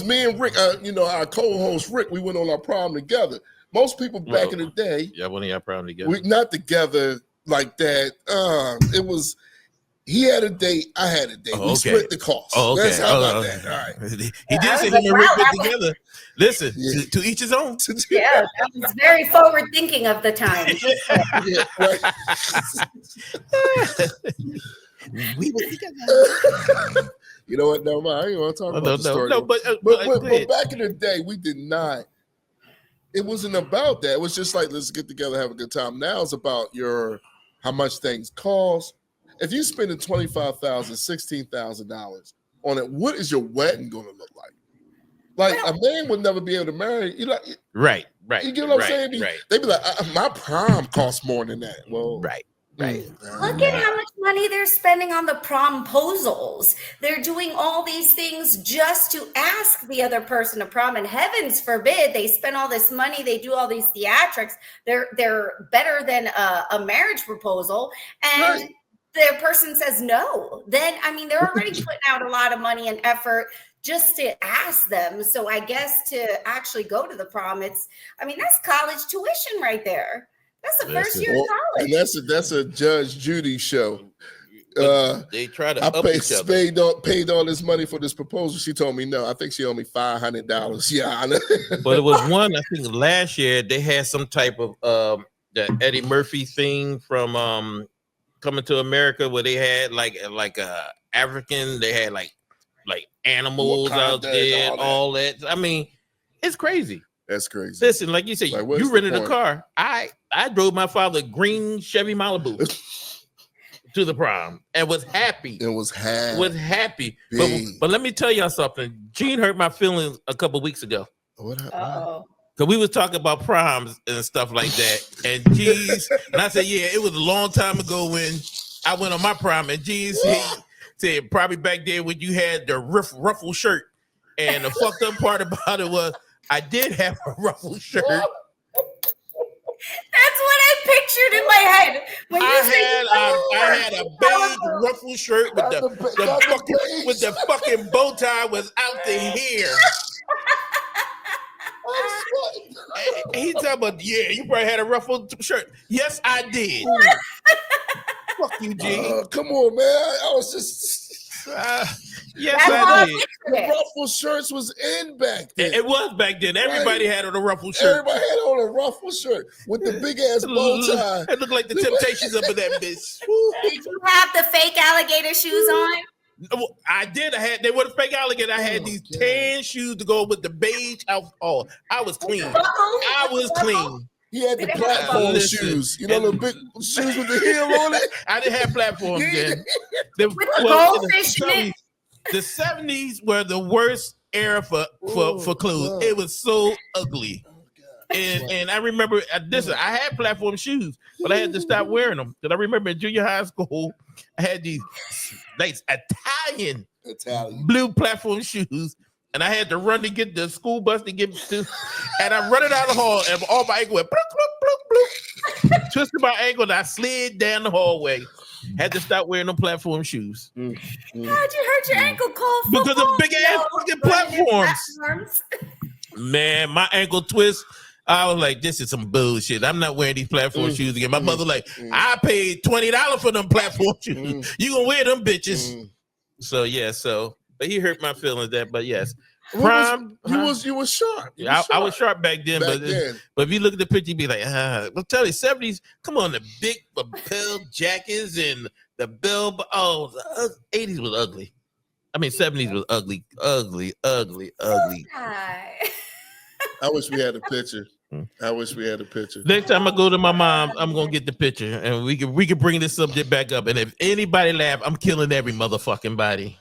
was me and Rick, our co-host Rick. We went on our prom together. Most people back in the day, one of y'all prom together. We not together like that. It was. He had a date. I had a date. We split the cost. Oh, okay. That's how about that. All right. He did say him and Rick went together. Listen, to each his own. Yeah, that was very forward thinking of the time. Yeah, right. We were together. You know what? No, I ain't want to talk about the story. No, but back in the day, we did not. It wasn't about that. It was just like, let's get together, have a good time. Now it's about how much things cost. If you're spending $25,000, $16,000 on it, what is your wedding going to look like? Like a man would never be able to marry. Right. You get what I'm saying? Right. They'd be like, my prom costs more than that. Well, right. Look at how much money they're spending on the promposals. They're doing all these things just to ask the other person to prom. And heavens forbid they spend all this money. They do all these theatrics. They're better than a marriage proposal. And the person says no. Then, they're already putting out a lot of money and effort just to ask them. So I guess to actually go to the prom, that's college tuition right there. That's the first year of college. And that's a Judge Judy show. They try to paid all this money for this proposal. She told me no. I think she owed me $500. Yeah, I know. But it was one, I think last year they had some type of the Eddie Murphy thing from Coming to America, where they had like African, they had like animals out there, all that. It's crazy. That's crazy. Listen, like you said, you rented a car. I drove my father a green Chevy Malibu to the prom and was happy. But let me tell y'all something. Gene hurt my feelings a couple weeks ago. What happened? Because we was talking about proms and stuff like that. And G's, and I said, yeah, it was a long time ago when I went on my prom. And G's said probably back then when you had the ruffle shirt. And the fucked up part about it was I did have a ruffle shirt. That's what I pictured in my head. When I had a beige ruffle shirt with the fucking bow tie was out the hair. He talking about, you probably had a ruffled shirt. Yes, I did. Fuck you, G. Come on, man. I was just. Yes, I did. The ruffled shirts was in back then. It was back then. Everybody had on a ruffled shirt. Everybody had on a ruffled shirt with the big ass bow tie. It looked like the Temptations up in that bitch. Did you have the fake alligator shoes on? I did. They were the fake alligator. I had these tan shoes to go with the beige outfit. Oh, I was clean. He had the platform shoes. You know the big shoes with the heel on it? I didn't have platforms then. With the goldfish in it. The 70s were the worst era for clothes. It was so ugly. And I remember I had platform shoes, but I had to stop wearing them. Because I remember in junior high school, I had these nice Italian blue platform shoes, and I had to run to get the school bus to get to, and I run it out the hall, and all my ankle went bloop, bloop, bloop, bloop. Twisted my ankle, and I slid down the hallway. Had to stop wearing them platform shoes. How'd you hurt your ankle, Cole? Because of big ass fucking platforms. Man, my ankle twist. I was like, this is some bullshit. I'm not wearing these platform shoes again. My mother like, I paid $20 for them platform shoes. You gonna wear them bitches. So but he hurt my feelings but yes. Prom, you was sharp. I was sharp back then, but if you look at the picture, you'd be like, I'll tell you, 70s, come on, the big lapel jackets and the bell. The 80s was ugly. 70s was ugly. I wish we had a picture. Next time I go to my mom, I'm gonna get the picture, and we can bring this subject back up. And if anybody laugh, I'm killing every motherfucking body.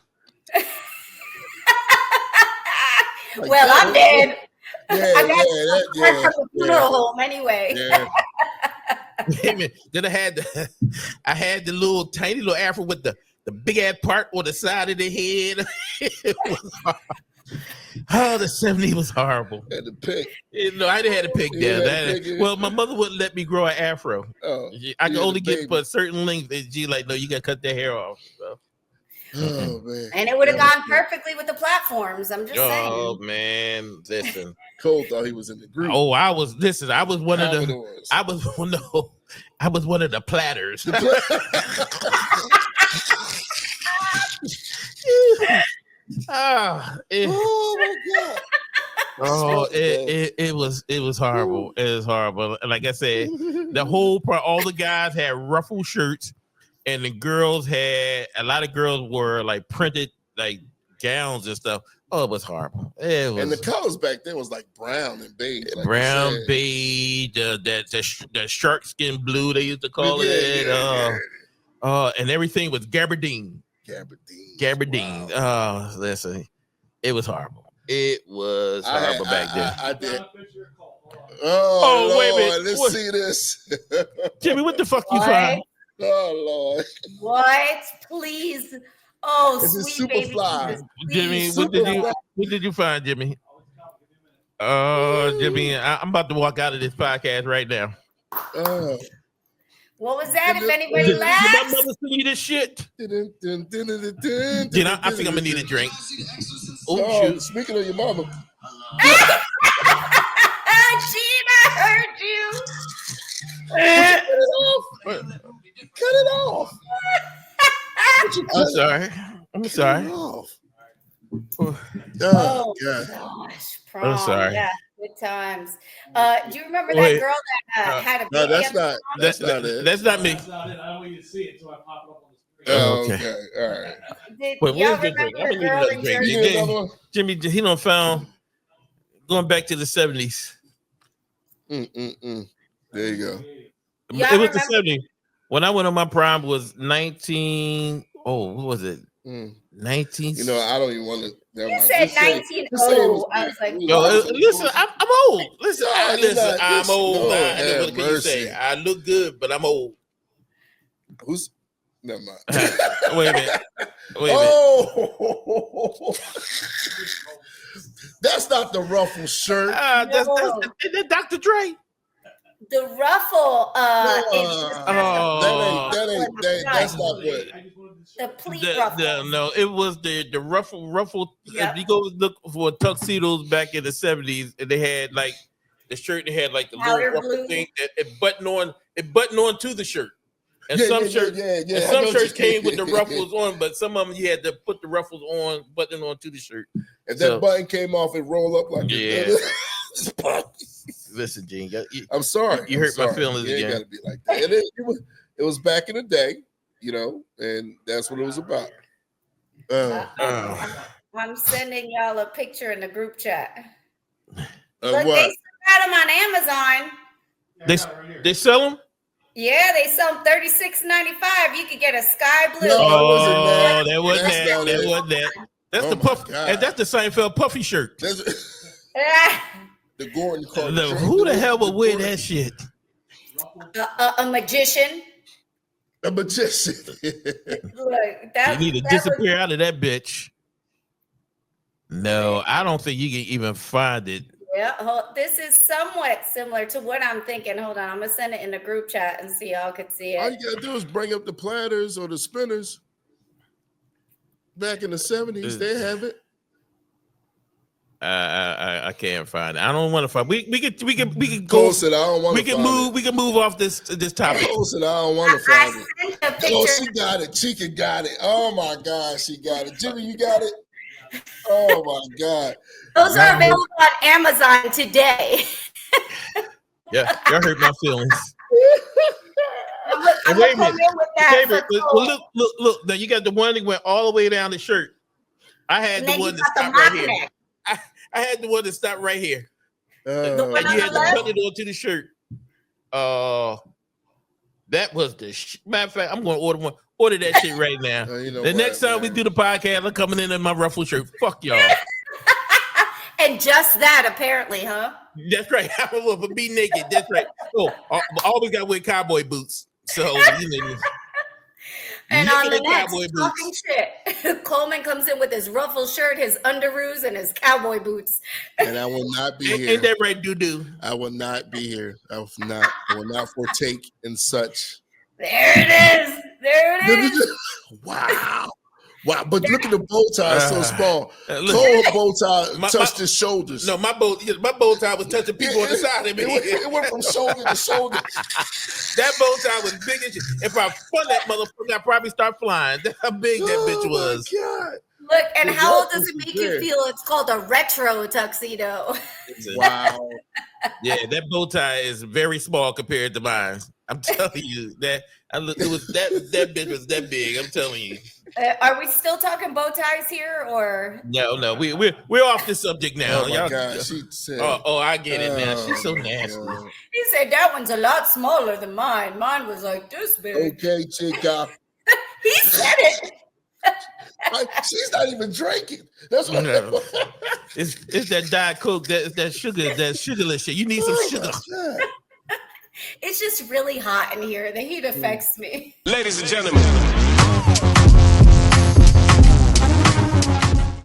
Well, I'm dead. I got from the funeral home anyway. Yeah. Then I had the little tiny little afro with the big ass part on the side of the head. The 70s was horrible. Had to pick. I didn't have to pick that. Well, my mother wouldn't let me grow an afro. I could only get for a certain length. And she like, no, you gotta cut that hair off. So. Oh man. And it would have gone perfectly with the platforms. I'm just saying. Oh man, listen. Cole thought he was in the group. Oh, I was one of the Commodores. I was one of the platters. Oh my god. It was horrible. It was horrible. Like I said, the whole all the guys had ruffled shirts, and the girls had a lot of girls wore like printed like gowns and stuff. Oh, it was horrible. It was, and the colors back then was like brown and beige. Like brown, beige, the shark skin blue they used to call it. And everything was gabardine. Gabardine. Wow. Listen, it was horrible. It was horrible back then. I did. Oh, Lord, wait a minute. Let's see this. Jimmy, what the fuck you find? Oh Lord. What? Please. Oh, Is it sweet baby Superfly? Jesus, Jimmy, please. what did you find, Jimmy? Jimmy, I'm about to walk out of this podcast right now. What was that? If anybody Did laughs, my mother send you this shit? I think I'm gonna need a drink. Oh, shoot. Speaking of your mama. Sheena heard you. Cut it off. I'm sorry. Oh, Oh God. gosh, Prom. I'm sorry. Yeah, good times. Do you remember that girl that had a baby? No, that's not. That's not me. That's not it. I don't want you to see it, so I pop it up on the screen. Oh, Okay. okay. All right. Did Wait, y'all where's the drink? remember I'm the gonna girl need in another drink. You Jersey? need another one? Jimmy, he done found going back to the 70s. There you go. Y'all It was the remember- 70s. When I went on my prom was 19. Oh, what was it? 19. You know, I don't even want to. You said 19. Oh, I was like, Yo, listen, I'm old. Listen, No, you're not. I'm old. Lord What have can you mercy. say? I look good, but I'm old. Who's? Never mind. Wait a minute. Oh, that's not the ruffle shirt. That's Dr. Dre. the ruffle is just That's not what. the pleat ruffle. No, it was the ruffle. Yep. If you go look for tuxedos back in the 70s, and they had like the shirt, they had like the little Powder ruffle blue. thing that it buttoned on to the shirt. And Yeah, some yeah, shirts, yeah. and I some know shirts you- came with the ruffles on, but some of them you had to put the ruffles on, button onto the shirt. If So- that button came off, it roll up like Yeah. Listen, Gene, I'm sorry. You I'm hurt my sorry. feelings You ain't again. gotta be like that. It was back in the day, you know, and that's what it was about. I'm sending y'all a picture in the group chat. Look, What? they got them on Amazon. they sell them. Yeah, they sell them $36.95. You could get a sky blue. No. Oh, that wasn't That's that. not That it. wasn't that. That's Oh the my puff. God. And that's the Seinfeld puffy shirt. The Gordon Carter. Who the hell would wear that shit? A magician. A magician. Look, that, You need to that disappear out of that bitch. No, I don't think you can even find it. This is somewhat similar to what I'm thinking. Hold on, I'm gonna send it in the group chat and see y'all could see All it. you gotta do is bring up the platters or the spinners. Back in the 70s, they have it. I can't find it. I don't want to find. We can go. Cole said, I don't want We to can find move. it. We can move off this topic. Cole said, I don't want to I find it. sent a Oh, picture. she got it. Chica got it. Oh my God, she got it. Jimmy, you got it? Oh my God. Those are available on Amazon today. Yeah, y'all hurt my feelings. I'm Wait a gonna come minute. in with that. Favorite, for Cole. look. Now you got the one that went all the way down the shirt. I had And the then one you that got the stopped right mock here. neck. I had the one that stopped right here. one And on you had the to left? cut it onto the shirt. That was the matter of fact. I'm going to order that shit right now. You know The what, next time we man? do the podcast, I'm coming in my ruffle shirt. Fuck y'all. And just that, apparently, huh? That's right. I'm gonna be naked. That's right. Oh, I always got to wear cowboy boots. So you know. And on the naked next cowboy Talking Shit, Coleman comes in with his ruffled shirt, his underoos, and his cowboy boots. And I will not be here. Ain't that right, doo-doo? I will not be here. I will not partake in such. There it is. There it is. Wow. Wow, but look at the bow tie, it's so small. Look. Cole's bow tie touched his shoulders. No, my bow tie was touching people on the side of me. It went from shoulder to shoulder. That bow tie was big as shit. If I spun that motherfucker, I'd probably start flying. That's how big that bitch was. God. Look, and Well, how old that does it was make good. you feel? It's called a retro tuxedo. Wow. Yeah, that bow tie is very small compared to mine. I'm telling you that it was that bitch was that big. I'm telling you. Are we still talking bow ties here, or No, we're off the subject now. Oh my Y'all, God, she said. oh, I get it now. She's so nasty. God. he said that one's a lot smaller than mine. Mine was like this big. Okay, chica. He said it. She's not even drinking. That's what. No. It's that Diet Coke, that sugarless shit. You need some sugar. God. It's just really hot in here. The heat affects me. Ladies and gentlemen.